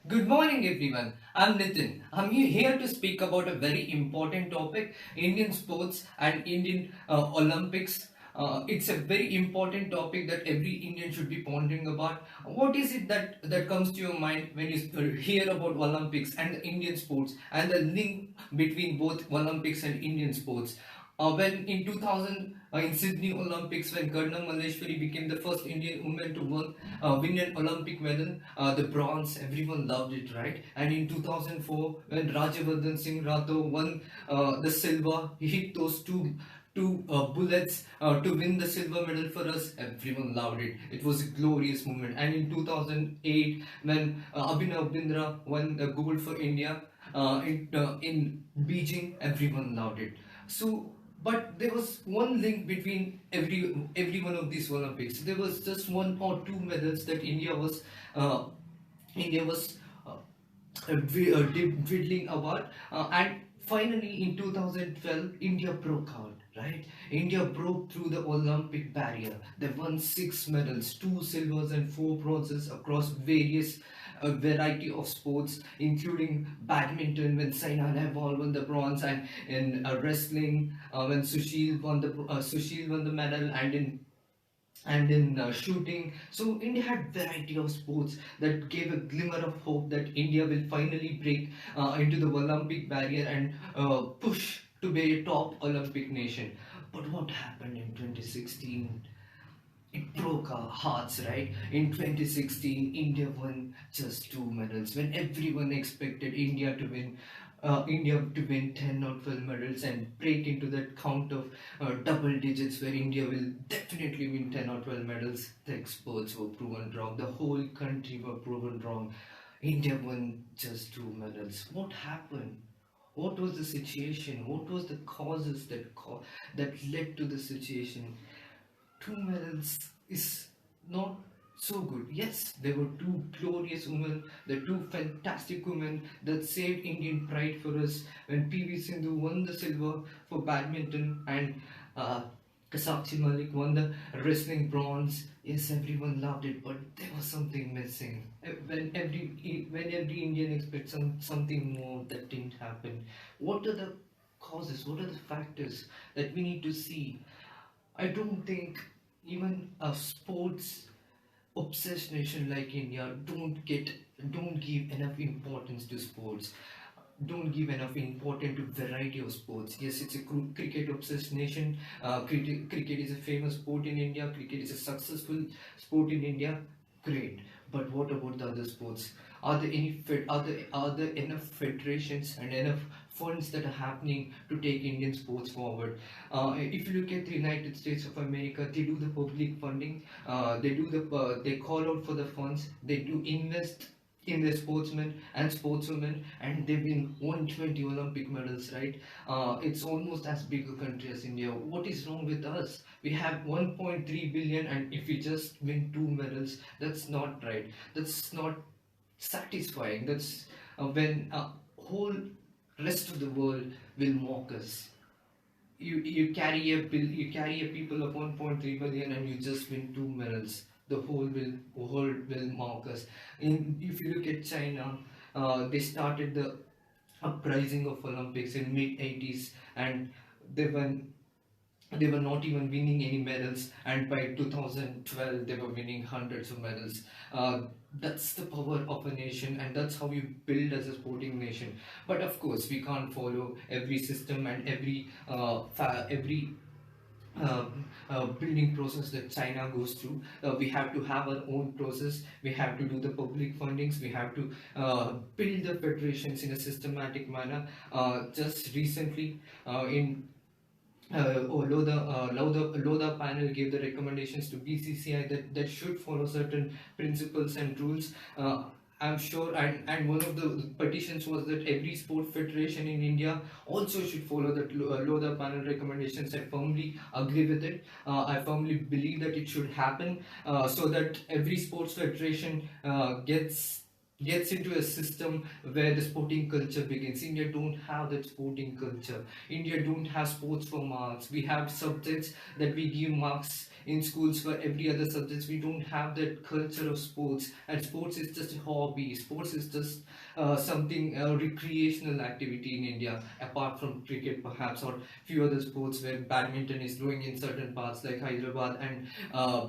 Good morning, everyone. I'm Nitin. I'm here to speak about a very important topic Indian sports and Indian Olympics. It's a very important topic that every Indian should be pondering about. What is it that comes to your mind when you hear about Olympics and the Indian sports and the link between both Olympics and Indian sports? When in 2000 in Sydney Olympics, when Karna Malleshwari became the first Indian woman to win an Olympic medal, the bronze, everyone loved it, right? And in 2004, when Rajavardhan Singh Rathore won the silver, he hit those two bullets to win the silver medal for us. Everyone loved it. It was a glorious moment. And in 2008, when Abhinav Bindra won the gold for India in Beijing, everyone loved it. So, but there was one link between every one of these Olympics. There was just one or two medals that uh, India was dwindling about, and finally in 2012 India broke out. Right, India broke through the Olympic barrier. They won six medals, two silvers and four bronzes across various variety of sports, including badminton when Saina Nehwal won the bronze, and in wrestling when Sushil won the medal, and in shooting. So India had variety of sports that gave a glimmer of hope that India will finally break into the Olympic barrier and push to be a top Olympic nation. But what happened in 2016? It broke our hearts, right? In 2016, India won just two medals when everyone expected India to win 10 or 12 medals and break into that count of double digits where India will definitely win 10 or 12 medals. The experts were proven wrong. The whole country were proven wrong. India won just two medals. What happened? What was the situation? What was the causes that led to the situation? Two medals is not so good. Yes, there were two glorious women, the two fantastic women that saved Indian pride for us when PV Sindhu won the silver for badminton and uh, Sakshi Malik won the wrestling bronze. Yes, everyone loved it, but there was something missing. When every Indian expects something more that didn't happen. What are the causes? What are the factors that we need to see? I don't think even a sports obsessed nation like India don't give enough importance to sports. Don't give enough importance to variety of sports. Yes, it's a cricket obsessed nation. Cricket is a famous sport in India. Cricket is a successful sport in India. Great, but what about the other sports? Are there enough federations and enough funds that are happening to take Indian sports forward? If you look at the United States of America, they do the public funding. They call out for the funds. They do invest in their sportsmen and sportswomen, and they win 120 Olympic medals. Right? It's almost as big a country as India. What is wrong with us? We have 1.3 billion, and if we just win two medals, that's not right. That's not satisfying. That's when whole rest of the world will mock us. You carry a people of 1.3 billion and you just win two medals. The whole will mock us. If you look at China, they started the uprising of Olympics in mid 80s, and they won they were not even winning any medals, and by 2012 they were winning hundreds of medals. That's the power of a nation, and that's how you build as a sporting nation. But of course we can't follow every system and every building process that China goes through. We have to have our own process. We have to do the public fundings. We have to build the federations in a systematic manner. Just recently, in Lodha panel gave the recommendations to BCCI that should follow certain principles and rules. I'm sure, and one of the petitions was that every sport federation in India also should follow that Lodha panel recommendations. I firmly agree with it. I firmly believe that it should happen so that every sports federation gets gets into a system where the sporting culture begins. India don't have that sporting culture. India don't have sports for marks. We have subjects that we give marks in schools for every other subjects. We don't have that culture of sports, and sports is just a hobby. Sports is just something recreational activity in India, apart from cricket perhaps, or few other sports where badminton is growing in certain parts like Hyderabad and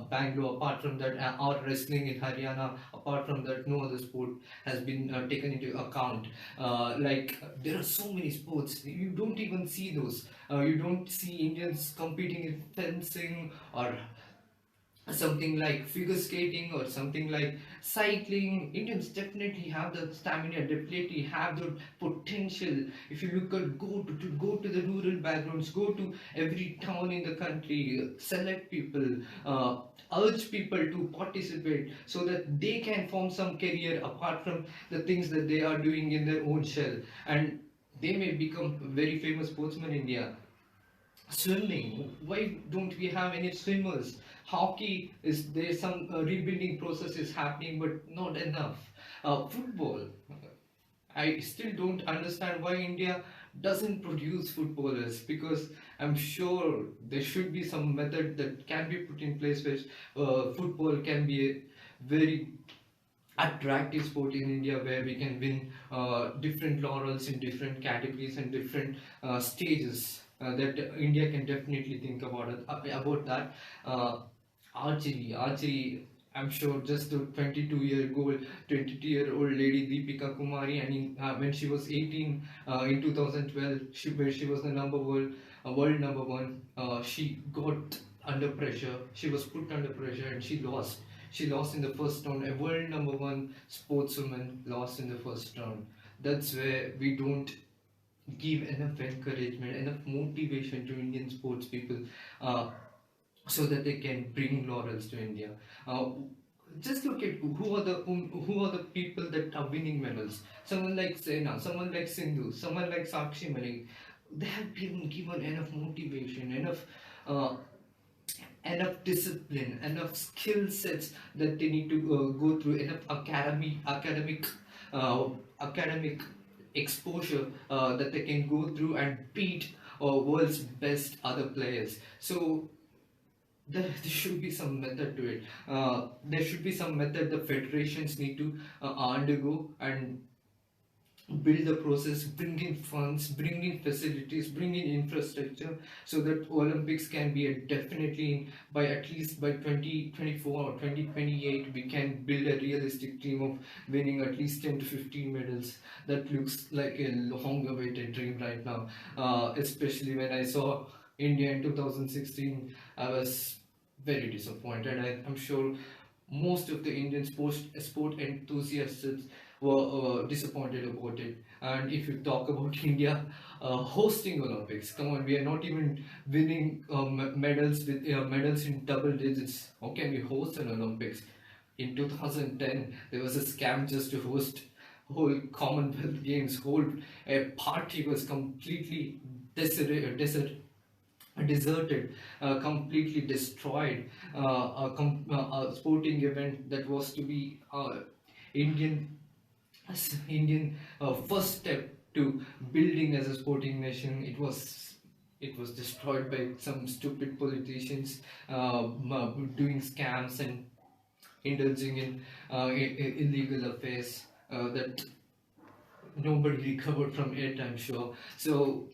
Bangalore. Apart from that, or wrestling in Haryana. Apart from that, no other sport has been taken into account. There are so many sports, you don't even see those. You don't see Indians competing in fencing or something like figure skating or something like cycling. Indians definitely have the stamina, definitely have the potential. If you look at go to the rural backgrounds, go to every town in the country, select people, urge people to participate so that they can form some career apart from the things that they are doing in their own shell, and they may become very famous sportsmen in India. Swimming, why don't we have any swimmers? Hockey, is there some rebuilding process is happening, but not enough. Football, I still don't understand why India doesn't produce footballers, because I'm sure there should be some method that can be put in place where football can be a very attractive sport in India, where we can win different laurels in different categories and different stages. That India can definitely think about that. Uh, archery. I'm sure just the 22-year-old lady Deepika Kumari, and when she was 18 in 2012, where she was the world number one, she got under pressure. She was put under pressure and she lost. She lost in the first round. A world number one sportswoman lost in the first round. That's where we don't give enough encouragement, enough motivation to Indian sports people, uh, so that they can bring laurels to India. Uh, just look at who are the people that are winning medals. Someone like Sena, someone like Sindhu, someone like Sakshi Malik. They have been given enough motivation, uh, enough discipline, enough skill sets that they need to go through, enough uh, academic exposure that they can go through and beat world's best other players. So there should be some method to it. There should be some method the federations need to undergo and build the process, bring in funds, bring in facilities, bring in infrastructure, so that Olympics can be a definitely by at least by 2024 or 2028 we can build a realistic dream of winning at least 10 to 15 medals. That looks like a long awaited dream right now. Especially when I saw India in 2016, I was very disappointed. I'm sure most of the Indian sport enthusiasts were disappointed about it. And if you talk about India hosting Olympics, come on, we are not even winning medals in double digits. How can we host an Olympics? In 2010, there was a scam just to host whole Commonwealth Games. Whole a party was completely deserted, completely destroyed. A sporting event that was to be Indian Indian first step to building as a sporting nation. It was destroyed by some stupid politicians doing scams and indulging in illegal affairs that nobody recovered from it, I'm sure. So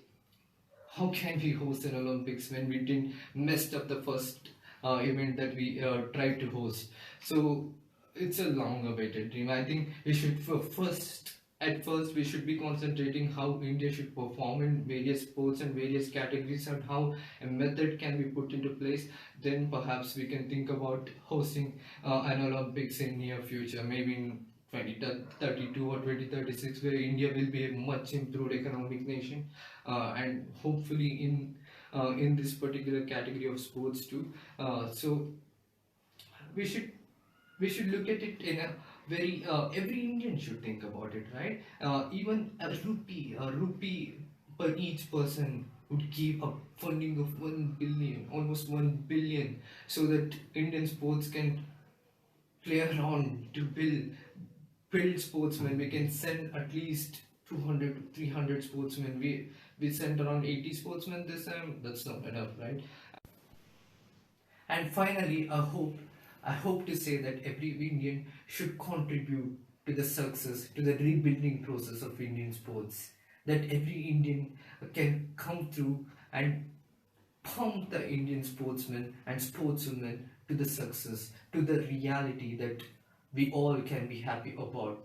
how can we host an Olympics when we didn't messed up the first event that we tried to host? So it's a long awaited dream. I think we should at first we should be concentrating how India should perform in various sports and various categories, and how a method can be put into place. Then perhaps we can think about hosting an Olympics in near future, maybe in 2032 or 2036, where India will be a much improved economic nation, and hopefully in this particular category of sports too. So we should we should look at it in a very every Indian should think about it, right? Even a rupee per each person would give a funding of 1 billion, almost 1 billion, so that Indian sports can play around to build build sportsmen. We can send at least 200 to 300 sportsmen. We sent around 80 sportsmen this time. That's not enough, right? And finally, I hope to say that every Indian should contribute to the success, to the rebuilding process of Indian sports. That every Indian can come through and pump the Indian sportsmen and sportswomen to the success, to the reality that we all can be happy about.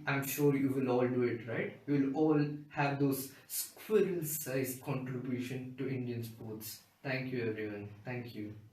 I'm sure you will all do it, right? You will all have those squirrel sized contribution to Indian sports. Thank you, everyone. Thank you.